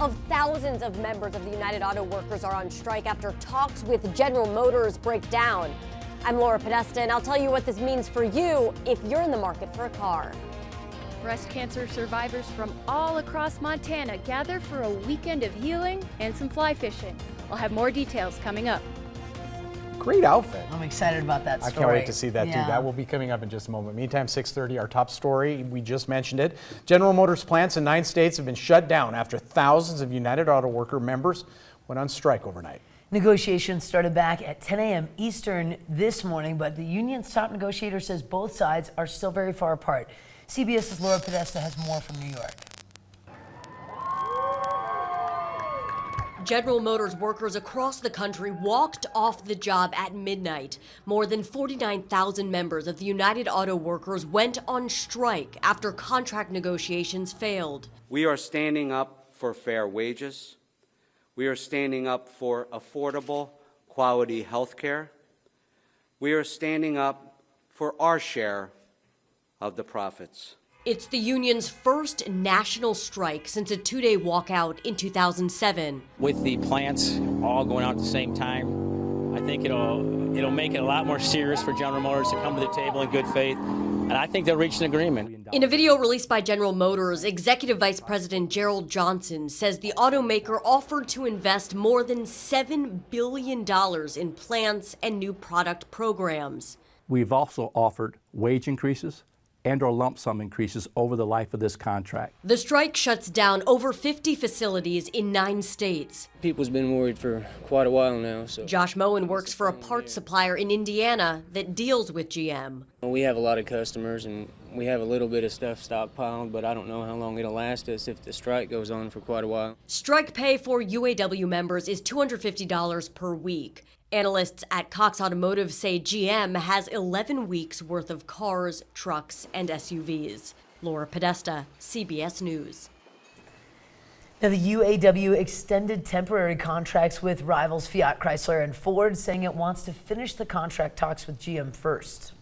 of thousands of members of the United Auto Workers are on strike after talks with General Motors break down. I'm Laura Podesta, and I'll tell you what this means for you if you're in the market for a car. Breast cancer survivors from all across Montana gather for a weekend of healing and some fly fishing. I'll have more details coming up. Great outfit. I'm excited about that story. I can't wait to see that too. That will be coming up in just a moment. Meantime, 6:30, our top story, we just mentioned it. General Motors plants in 9 states have been shut down after thousands of United Auto Worker members went on strike overnight. Negotiations started back at 10 a.m. Eastern this morning, but the union's top negotiator says both sides are still very far apart. CBS's Laura Podesta has more from New York. General Motors workers across the country walked off the job at midnight. More than 49,000 members of the United Auto Workers went on strike after contract negotiations failed. We are standing up for fair wages. We are standing up for affordable, quality health care. We are standing up for our share of the profits. It's the union's first national strike since a 2-day walkout in 2007. With the plants all going out at the same time, I think it'll make it a lot more serious for General Motors to come to the table in good faith, and I think they'll reach an agreement. In a video released by General Motors, Executive Vice President Gerald Johnson says the automaker offered to invest more than $7 billion in plants and new product programs. We've also offered wage increases and/or lump sum increases over the life of this contract. The strike shuts down over 50 facilities in 9 states. People's been worried for quite a while now. Josh Moen works for a parts supplier in Indiana that deals with GM. We have a lot of customers and we have a little bit of stuff stockpiled, but I don't know how long it'll last us if the strike goes on for quite a while. Strike pay for UAW members is $250 per week. Analysts at Cox Automotive say GM has 11 weeks worth of cars, trucks, and SUVs. Laura Podesta, CBS News. Now, the UAW extended temporary contracts with rivals Fiat, Chrysler, and Ford, saying it wants to finish the contract talks with GM first.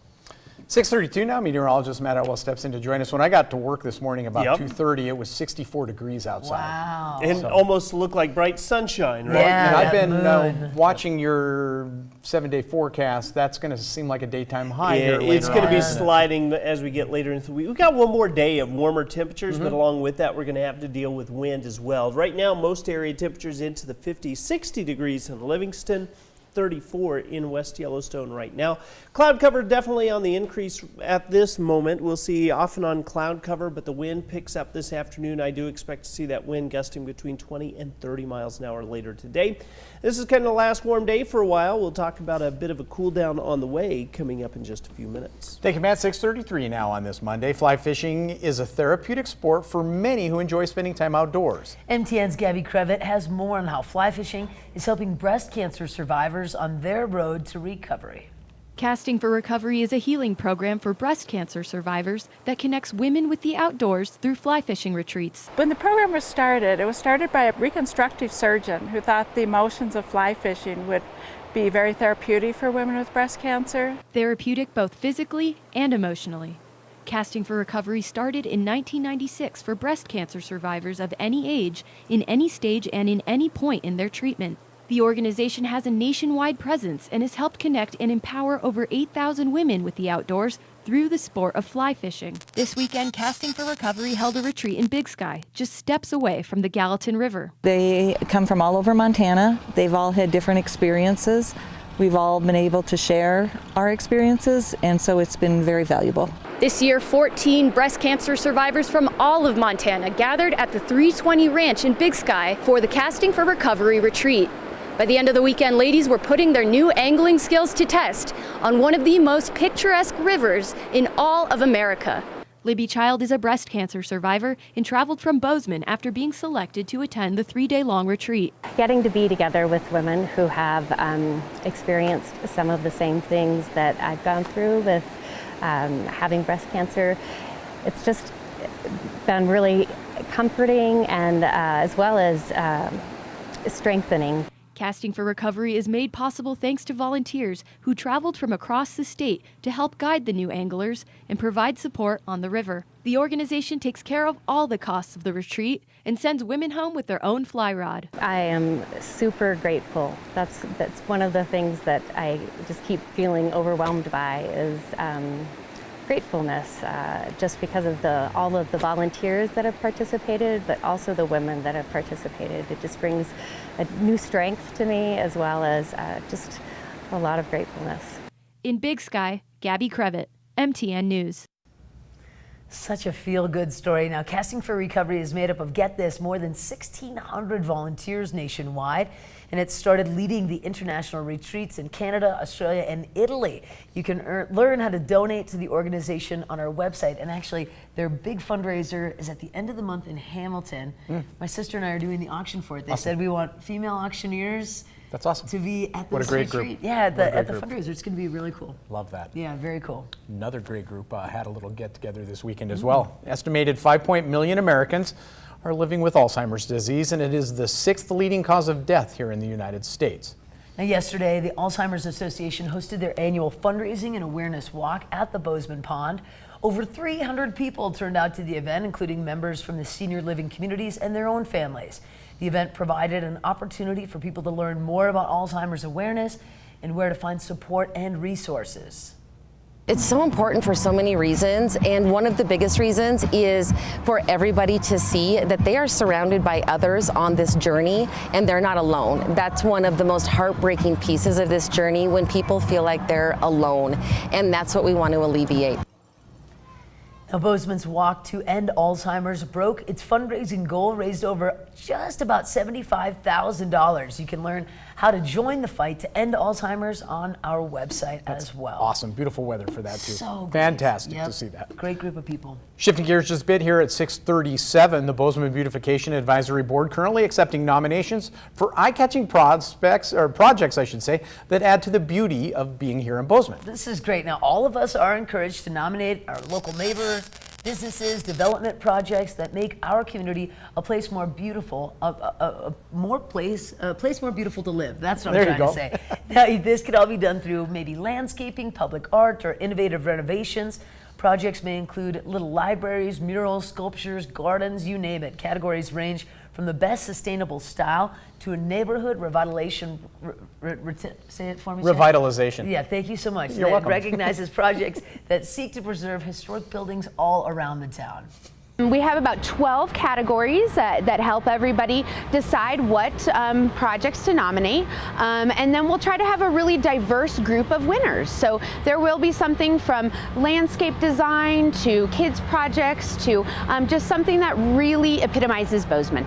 6:32 now. Meteorologist Matt Atwell steps in to join us. When I got to work this morning about 2:30, it was 64 degrees outside. Wow. And almost looked like bright sunshine, right? Yeah, and I've been watching your 7-day forecast. That's going to seem like a daytime high here later it's going to be on. sliding as we get later into the week. We've got one more day of warmer temperatures, but along with that, we're going to have to deal with wind as well. Right now, most area temperatures into the 50, 60 degrees in Livingston. 34 in West Yellowstone right now. Cloud cover definitely on the increase at this moment. We'll see off and on cloud cover, but the wind picks up this afternoon. I do expect to see that wind gusting between 20 and 30 miles an hour later today. This is kind of the last warm day for a while. We'll talk about a bit of a cool down on the way coming up in just a few minutes. Thank you, Matt. 6:33 now on this Monday. Fly fishing is a therapeutic sport for many who enjoy spending time outdoors. MTN's Gabby Crevitt has more on how fly fishing is helping breast cancer survivors on their road to recovery. Casting for Recovery is a healing program for breast cancer survivors that connects women with the outdoors through fly fishing retreats. When the program was started, it was started by a reconstructive surgeon who thought the emotions of fly fishing would be very therapeutic for women with breast cancer. Therapeutic both physically and emotionally. Casting for Recovery started in 1996 for breast cancer survivors of any age, in any stage, and in any point in their treatment. The organization has a nationwide presence and has helped connect and empower over 8,000 women with the outdoors through the sport of fly fishing. This weekend, Casting for Recovery held a retreat in Big Sky, just steps away from the Gallatin River. They come from all over Montana. They've all had different experiences. We've all been able to share our experiences, and so it's been very valuable. This year, 14 breast cancer survivors from all of Montana gathered at the 320 Ranch in Big Sky for the Casting for Recovery retreat. By the end of the weekend, ladies were putting their new angling skills to test on one of the most picturesque rivers in all of America. Libby Child is a breast cancer survivor and traveled from Bozeman after being selected to attend the 3-day-long retreat. Getting to be together with women who have experienced some of the same things that I've gone through with having breast cancer, it's just been really comforting and as well as strengthening. Casting for Recovery is made possible thanks to volunteers who traveled from across the state to help guide the new anglers and provide support on the river. The organization takes care of all the costs of the retreat and sends women home with their own fly rod. I am super grateful. That's one of the things that I just keep feeling overwhelmed by is gratefulness, just because of all of the volunteers that have participated, but also the women that have participated. It just brings a new strength to me, as well as just a lot of gratefulness. In Big Sky, Gabby Crevitt, MTN News. Such a feel-good story. Now, Casting for Recovery is made up of, get this, more than 1,600 volunteers nationwide, and it started leading the international retreats in Canada, Australia, and Italy. You can learn how to donate to the organization on our website, and actually, their big fundraiser is at the end of the month in Hamilton. My sister and I are doing the auction for it. They said we want female auctioneers. That's awesome. To be at this What a great retreat. group. Yeah, at the group. fundraiser. It's going to be really cool. Love that. Yeah, very cool. Another great group had a little get-together this weekend as well. Estimated 5 million Americans are living with Alzheimer's disease, and it is the 6th leading cause of death here in the United States. Now, yesterday, the Alzheimer's Association hosted their annual fundraising and awareness walk at the Bozeman Pond. Over 300 people turned out to the event, including members from the senior living communities and their own families. The event provided an opportunity for people to learn more about Alzheimer's awareness and where to find support and resources. It's so important for so many reasons, and one of the biggest reasons is for everybody to see that they are surrounded by others on this journey and they're not alone. That's one of the most heartbreaking pieces of this journey, when people feel like they're alone, and that's what we want to alleviate. Now, Bozeman's Walk to End Alzheimer's broke its fundraising goal, raised over just about $75,000. You can learn how to join the fight to end Alzheimer's on our website as well. Awesome. Beautiful weather for that, too. So fantastic to see that. Great group of people. Shifting gears just a bit here at 6:37, the Bozeman Beautification Advisory Board currently accepting nominations for eye-catching projects, I should say, that add to the beauty of being here in Bozeman. This is great. Now, all of us are encouraged to nominate our local neighbors, businesses, development projects that make our community a place more beautiful, a place more beautiful to live. That's what I'm trying to say. Now, this could all be done through maybe landscaping, public art, or innovative renovations. Projects may include little libraries, murals, sculptures, gardens, you name it. Categories range from the best sustainable style to a neighborhood revitalization. Say it for me. Revitalization. Yeah, thank you so much. You're welcome. Recognizes projects that seek to preserve historic buildings all around the town. We have about 12 categories that help everybody decide what projects to nominate, and then we'll try to have a really diverse group of winners. So there will be something from landscape design to kids projects to just something that really epitomizes Bozeman.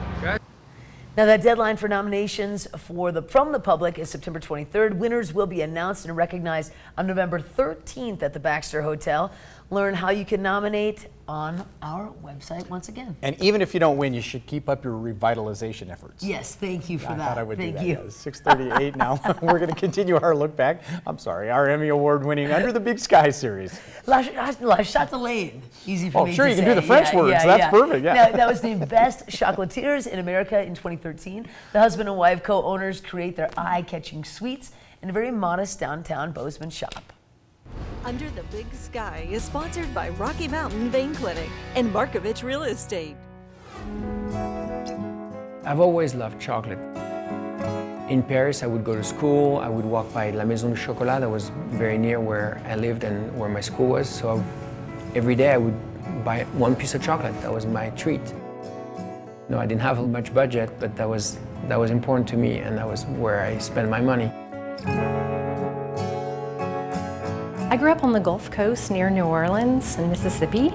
Now, that deadline for nominations from the public is September 23rd. Winners will be announced and recognized on November 13th at the Baxter Hotel. Learn how you can nominate on our website once again. And even if you don't win, you should keep up your revitalization efforts. Yes, thank you for that. I thought I would thank do that. you. Yeah, it's 6:38 now. We're going to continue our look back. Our Emmy Award-winning Under the Big Sky series. La Chatelaine. Easy for me to say. Oh, sure, you can do the French words. That's perfect. Yeah. Now, that was named Best Chocolatiers in America in 2013. The husband and wife co-owners create their eye-catching sweets in a very modest downtown Bozeman shop. Under the Big Sky is sponsored by Rocky Mountain Vein Clinic and Markovich Real Estate. I've always loved chocolate. In Paris, I would go to school. I would walk by La Maison du Chocolat that was very near where I lived and where my school was. So every day I would buy one piece of chocolate. That was my treat. No, I didn't have much budget, but that was important to me, and that was where I spent my money. I grew up on the Gulf Coast near New Orleans in Mississippi.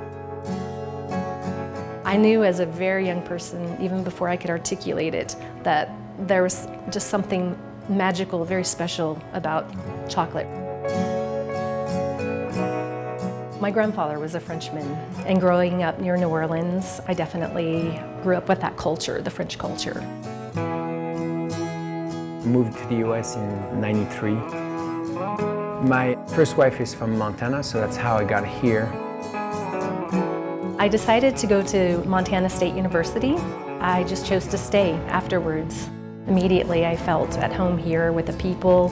I knew as a very young person, even before I could articulate it, that there was just something magical, very special about chocolate. My grandfather was a Frenchman, and growing up near New Orleans, I definitely grew up with that culture, the French culture. I moved to the US in '93. My first wife is from Montana, so that's how I got here. I decided to go to Montana State University. I just chose to stay afterwards. Immediately, I felt at home here with the people.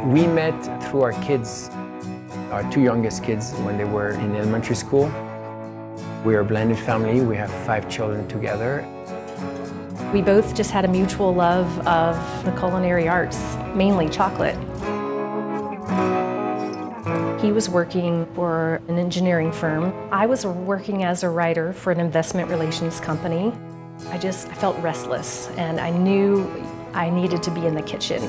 We met through our kids, our two youngest kids, when they were in elementary school. We are a blended family. We have 5 children together. We both just had a mutual love of the culinary arts, mainly chocolate. He was working for an engineering firm. I was working as a writer for an investment relations company. I felt restless, and I knew I needed to be in the kitchen.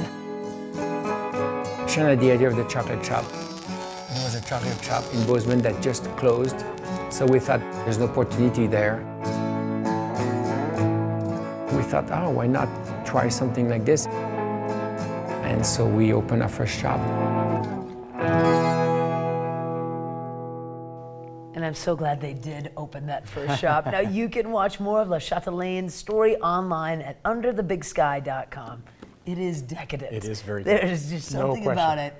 Sean had the idea of the chocolate shop. There was a chocolate shop in Bozeman that just closed, so we thought there's an opportunity there. We thought, oh, why not try something like this? And so we opened our first shop. And I'm so glad they did open that first shop. Now you can watch more of La Chatelaine's story online at underthebigsky.com. It is decadent. It is very good. There's just something about it.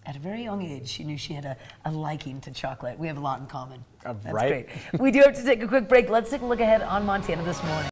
At a very young age, she knew she had a liking to chocolate. We have a lot in common. That's right? great. We do have to take a quick break. Let's take a look ahead on Montana this morning.